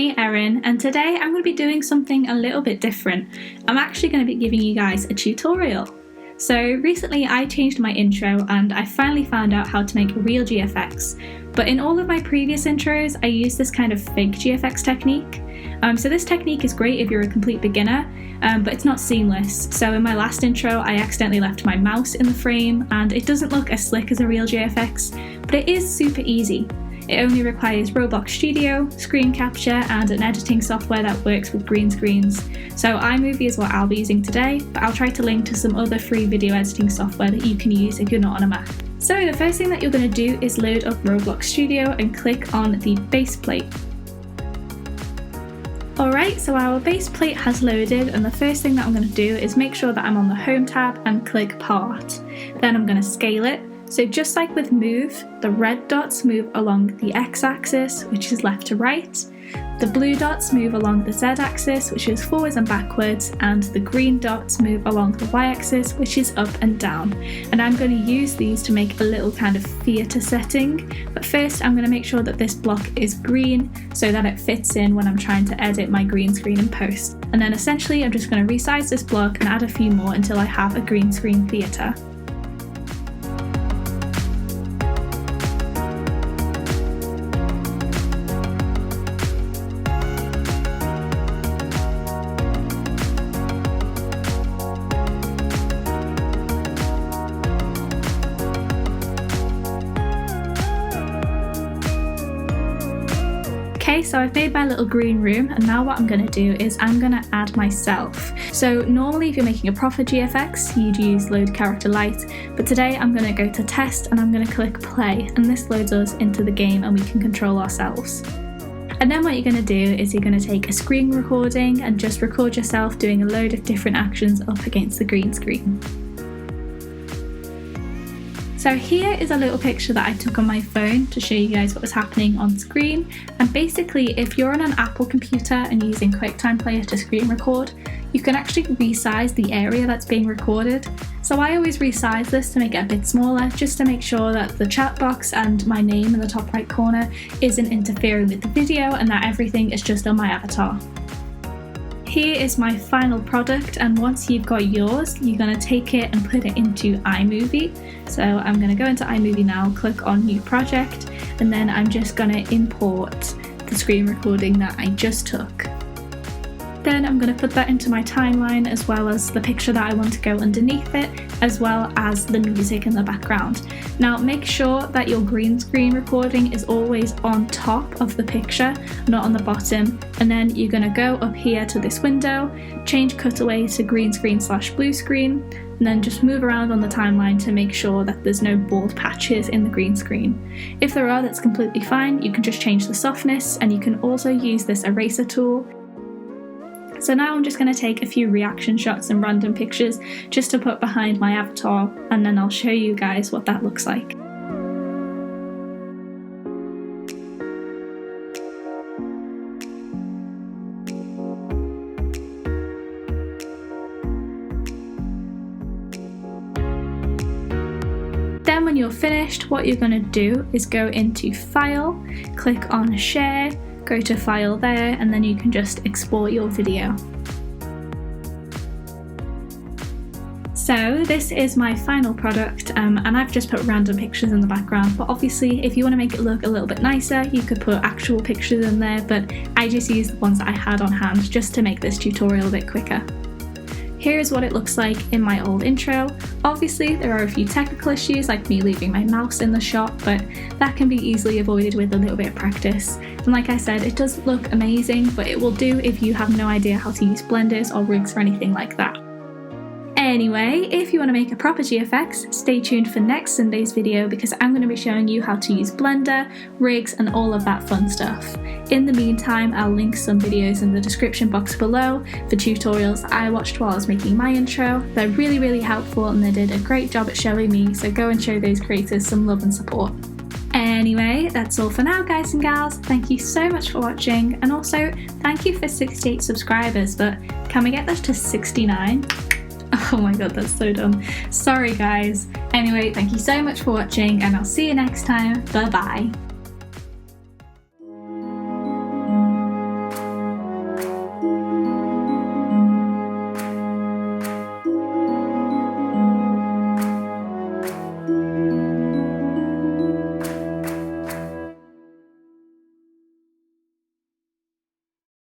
me, Erin, and today I'm going to be doing something a little bit different. I'm actually going to be giving you guys a tutorial. So recently I changed my intro and I finally found out how to make a real GFX, but in all of my previous intros I used this kind of fake GFX technique. So this technique is great if you're a complete beginner, but it's not seamless. So in my last intro I accidentally left my mouse in the frame and it doesn't look as slick as a real GFX, but it is super easy. It only requires ROBLOX Studio, screen capture and an editing software that works with green screens. So iMovie is what I'll be using today, but I'll try to link to some other free video editing software that you can use if you're not on a Mac. So the first thing that you're going to do is load up ROBLOX Studio and click on the base plate. Alright, so our base plate has loaded and the first thing that I'm going to do is make sure that I'm on the Home tab and click Part. Then I'm going to scale it. So just like with move, the red dots move along the x-axis, which is left to right. The blue dots move along the z-axis, which is forwards and backwards, and the green dots move along the y-axis, which is up and down. And I'm going to use these to make a little kind of theatre setting. But first I'm going to make sure that this block is green so that it fits in when I'm trying to edit my green screen in post. And then essentially I'm just going to resize this block and add a few more until I have a green screen theatre. Okay, so I've made my little green room and now what I'm going to do is I'm going to add myself. So normally if you're making a proper GFX you'd use load character light, but today I'm going to go to test and I'm going to click play and this loads us into the game and we can control ourselves. And then what you're going to do is you're going to take a screen recording and just record yourself doing a load of different actions up against the green screen. So here is a little picture that I took on my phone to show you guys what was happening on screen. And basically if you're on an Apple computer and using QuickTime Player to screen record, you can actually resize the area that's being recorded. So I always resize this to make it a bit smaller just to make sure that the chat box and my name in the top right corner isn't interfering with the video and that everything is just on my avatar. Here is my final product, and once you've got yours, you're going to take it and put it into iMovie. So I'm going to go into iMovie now, click on New Project, and then I'm just going to import the screen recording that I just took. Then I'm going to put that into my timeline as well as the picture that I want to go underneath it, as well as the music in the background. Now make sure that your green screen recording is always on top of the picture, not on the bottom, and then you're going to go up here to this window, change cutaway to green screen / blue screen, and then just move around on the timeline to make sure that there's no bald patches in the green screen. If there are, that's completely fine. You can just change the softness and you can also use this eraser tool. So now I'm just going to take a few reaction shots and random pictures just to put behind my avatar, and then I'll show you guys what that looks like. Then when you're finished, what you're going to do is go into File, click on Share, go to File there, and then you can just export your video. So this is my final product, and I've just put random pictures in the background, but obviously if you want to make it look a little bit nicer you could put actual pictures in there, but I just used the ones that I had on hand just to make this tutorial a bit quicker. Here is what it looks like in my old intro. Obviously there are a few technical issues like me leaving my mouse in the shot, but that can be easily avoided with a little bit of practice. And like I said, it doesn't look amazing, but it will do if you have no idea how to use blenders or rigs or anything like that. Anyway, if you want to make a proper GFX, stay tuned for next Sunday's video because I'm going to be showing you how to use Blender, rigs and all of that fun stuff. In the meantime, I'll link some videos in the description box below for tutorials that I watched while I was making my intro. They're really helpful and they did a great job at showing me, so go and show those creators some love and support. Anyway, that's all for now guys and gals. Thank you so much for watching, and also thank you for 68 subscribers, but can we get this to 69? Oh my god, that's so dumb. Sorry guys. Anyway, thank you so much for watching and I'll see you next time. Bye bye.